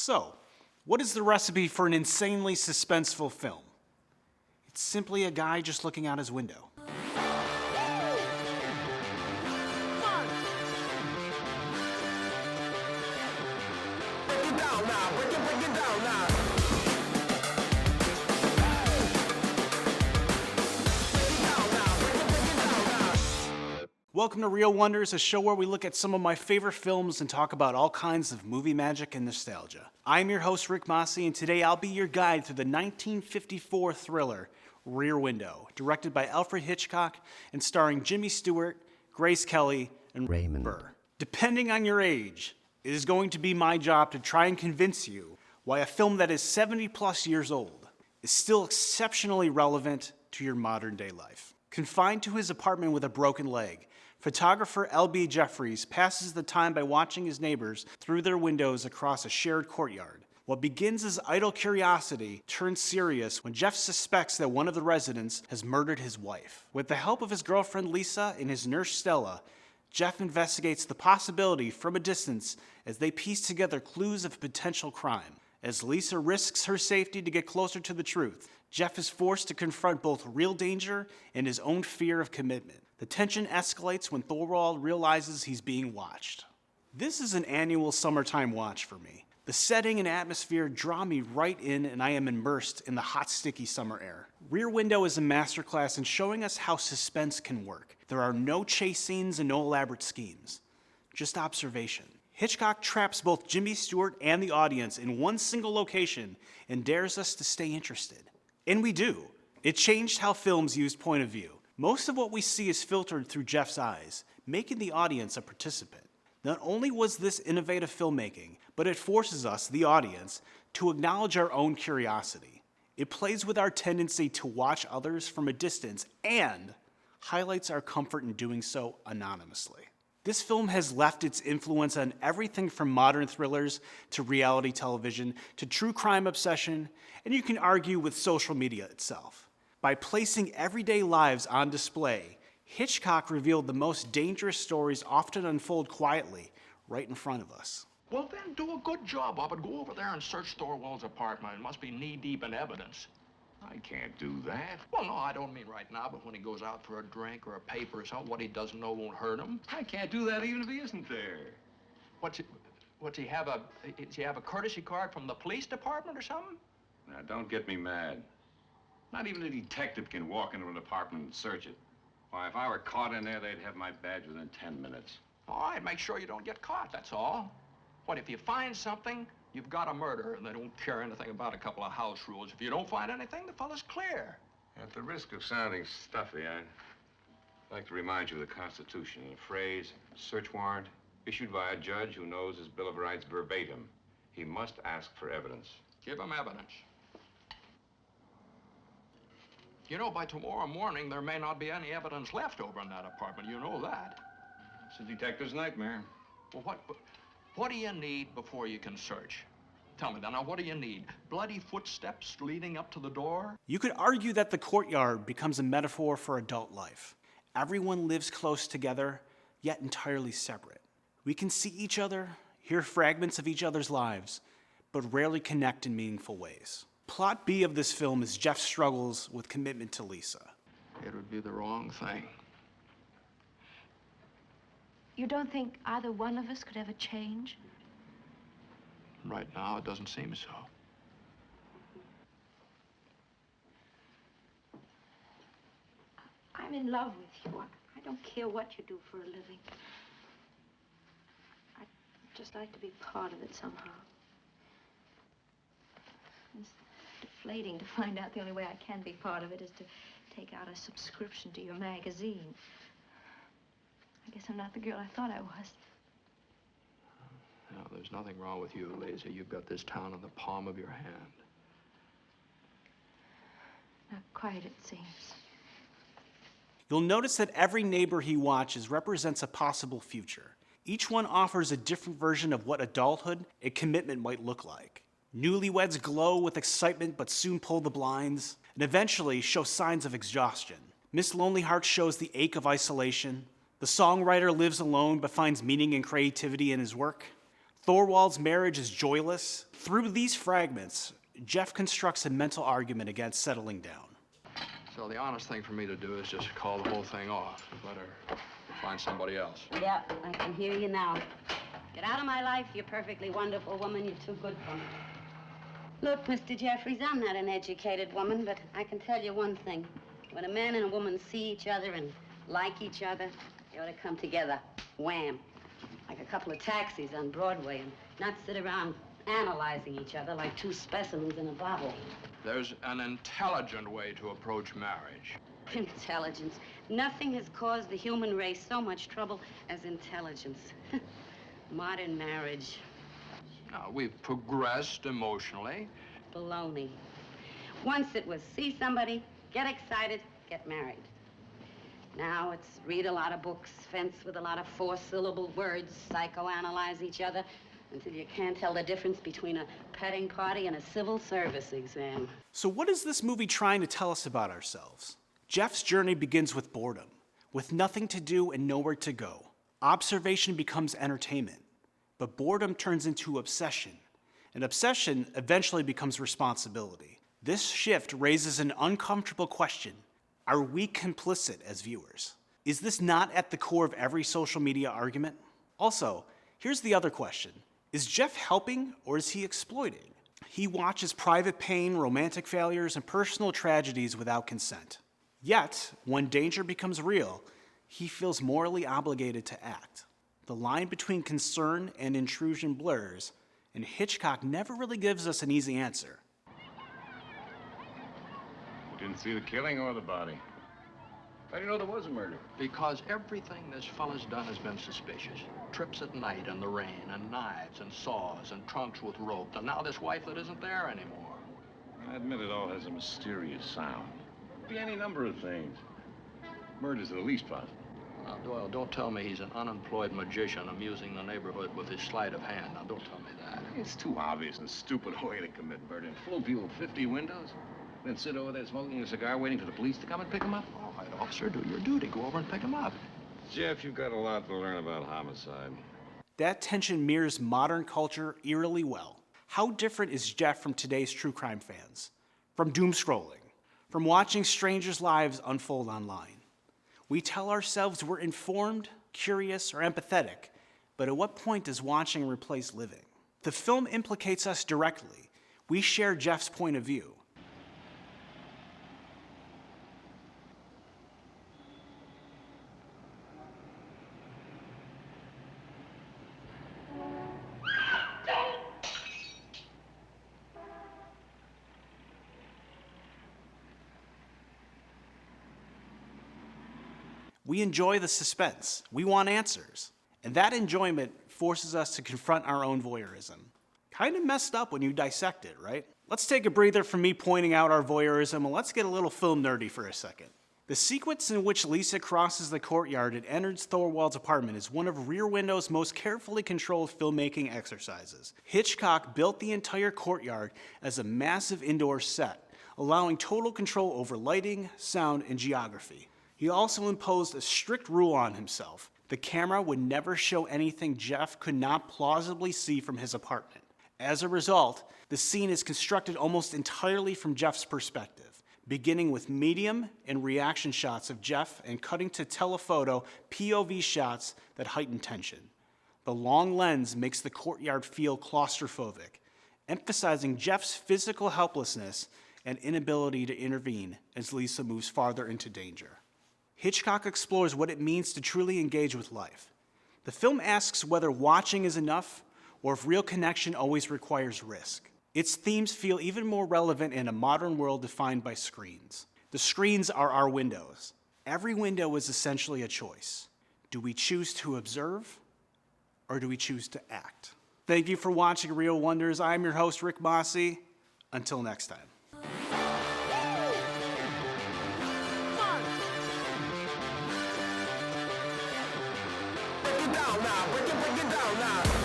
So, what is the recipe for an insanely suspenseful film? It's simply a guy just looking out his window. Welcome to Real Wonders, a show where we look at some of my favorite films and talk about all kinds of movie magic and nostalgia. I'm your host, Rick Masi, and today I'll be your guide through the 1954 thriller, Rear Window, directed by Alfred Hitchcock and starring Jimmy Stewart, Grace Kelly, and Richard Burr. Depending on your age, it is going to be my job to try and convince you why a film that is 70 plus years old is still exceptionally relevant to your modern day life. Confined to his apartment with a broken leg, photographer L.B. Jeffries passes the time by watching his neighbors through their windows across a shared courtyard. What begins as idle curiosity turns serious when Jeff suspects that one of the residents has murdered his wife. With the help of his girlfriend Lisa and his nurse Stella, Jeff investigates the possibility from a distance as they piece together clues of potential crime. As Lisa risks her safety to get closer to the truth, Jeff is forced to confront both real danger and his own fear of commitment. The tension escalates when Thorwald realizes he's being watched. This is an annual summertime watch for me. The setting and atmosphere draw me right in, and I am immersed in the hot, sticky summer air. Rear Window is a masterclass in showing us how suspense can work. There are no chase scenes and no elaborate schemes, just observation. Hitchcock traps both Jimmy Stewart and the audience in one single location and dares us to stay interested. And we do. It changed how films used point of view. Most of what we see is filtered through Jeff's eyes, making the audience a participant. Not only was this innovative filmmaking, but it forces us, the audience, to acknowledge our own curiosity. It plays with our tendency to watch others from a distance and highlights our comfort in doing so anonymously. This film has left its influence on everything from modern thrillers to reality television to true crime obsession, and you can argue with social media itself. By placing everyday lives on display, Hitchcock revealed the most dangerous stories often unfold quietly right in front of us. Well, then do a good job of it. Go over there and search Thorwald's apartment. It must be knee-deep in evidence. I can't do that. Well, no, I don't mean right now, but when he goes out for a drink or a paper or something, what he doesn't know won't hurt him. I can't do that even if he isn't there. Does he have a courtesy card from the police department or something? Now, don't get me mad. Not even a detective can walk into an apartment and search it. Why, if I were caught in there, they'd have my badge within 10 minutes. All right, make sure you don't get caught, that's all. What, if you find something, you've got a murder, and they don't care anything about a couple of house rules. If you don't find anything, the fellow's clear. At the risk of sounding stuffy, I'd like to remind you of the Constitution. The phrase, search warrant, issued by a judge who knows his Bill of Rights verbatim. He must ask for evidence. Give him evidence. You know, by tomorrow morning, there may not be any evidence left over in that apartment. You know that. It's a detective's nightmare. Well, what do you need before you can search? Tell me, now, what do you need? Bloody footsteps leading up to the door? You could argue that the courtyard becomes a metaphor for adult life. Everyone lives close together, yet entirely separate. We can see each other, hear fragments of each other's lives, but rarely connect in meaningful ways. Plot B of this film is Jeff struggles with commitment to Lisa. It would be the wrong thing. You don't think either one of us could ever change? Right now, it doesn't seem so. I'm in love with you. I don't care what you do for a living. I'd just like to be part of it somehow. It's deflating to find out the only way I can be part of it is to take out a subscription to your magazine. I guess I'm not the girl I thought I was. No, there's nothing wrong with you, Lisa. You've got this town in the palm of your hand. Not quite, it seems. You'll notice that every neighbor he watches represents a possible future. Each one offers a different version of what adulthood and commitment might look like. Newlyweds glow with excitement but soon pull the blinds and eventually show signs of exhaustion. Miss Lonely Heart shows the ache of isolation. The songwriter lives alone but finds meaning and creativity in his work. Thorwald's marriage is joyless. Through these fragments, Jeff constructs a mental argument against settling down. So the honest thing for me to do is just call the whole thing off. Let her find somebody else. Yeah, I can hear you now. Get out of my life, you perfectly wonderful woman. You're too good for me. Look, Mr. Jeffries, I'm not an educated woman, but I can tell you one thing. When a man and a woman see each other and like each other, they ought to come together. Wham. Like a couple of taxis on Broadway, and not sit around analyzing each other like two specimens in a bottle. There's an intelligent way to approach marriage. Intelligence. Nothing has caused the human race so much trouble as intelligence. Modern marriage. Now, we've progressed emotionally. Baloney. Once it was see somebody, get excited, get married. Now it's read a lot of books, fence with a lot of four-syllable words, psychoanalyze each other until you can't tell the difference between a petting party and a civil service exam. So what is this movie trying to tell us about ourselves? Jeff's journey begins with boredom, with nothing to do and nowhere to go. Observation becomes entertainment, but boredom turns into obsession, and obsession eventually becomes responsibility. This shift raises an uncomfortable question. Are we complicit as viewers? Is this not at the core of every social media argument? Also, here's the other question. Is Jeff helping or is he exploiting? He watches private pain, romantic failures, and personal tragedies without consent. Yet, when danger becomes real, he feels morally obligated to act. The line between concern and intrusion blurs, and Hitchcock never really gives us an easy answer. You didn't see the killing or the body? How do you know there was a murder? Because everything this fella's done has been suspicious. Trips at night in the rain, and knives, and saws, and trunks with rope. And now this wife that isn't there anymore. I admit it all has a mysterious sound. Could be any number of things. Murders are the least possible. Now, Doyle, don't tell me he's an unemployed magician amusing the neighborhood with his sleight of hand. Now, don't tell me that. It's too obvious and stupid a way to commit murder. Fool people with 50 windows, then sit over there smoking a cigar waiting for the police to come and pick him up. All right, officer, do your duty. Go over and pick him up. Jeff, you've got a lot to learn about homicide. That tension mirrors modern culture eerily well. How different is Jeff from today's true crime fans? From doom scrolling? From watching strangers' lives unfold online? We tell ourselves we're informed, curious, or empathetic, but at what point does watching replace living? The film implicates us directly. We share Jeff's point of view. We enjoy the suspense. We want answers. And that enjoyment forces us to confront our own voyeurism. Kind of messed up when you dissect it, right? Let's take a breather from me pointing out our voyeurism and let's get a little film nerdy for a second. The sequence in which Lisa crosses the courtyard and enters Thorwald's apartment is one of Rear Window's most carefully controlled filmmaking exercises. Hitchcock built the entire courtyard as a massive indoor set, allowing total control over lighting, sound, and geography. He also imposed a strict rule on himself. The camera would never show anything Jeff could not plausibly see from his apartment. As a result, the scene is constructed almost entirely from Jeff's perspective, beginning with medium and reaction shots of Jeff and cutting to telephoto POV shots that heighten tension. The long lens makes the courtyard feel claustrophobic, emphasizing Jeff's physical helplessness and inability to intervene as Lisa moves farther into danger. Hitchcock explores what it means to truly engage with life. The film asks whether watching is enough or if real connection always requires risk. Its themes feel even more relevant in a modern world defined by screens. The screens are our windows. Every window is essentially a choice. Do we choose to observe or do we choose to act? Thank you for watching Real Wonders. I'm your host, Rick Masi. Until next time. Break it down now.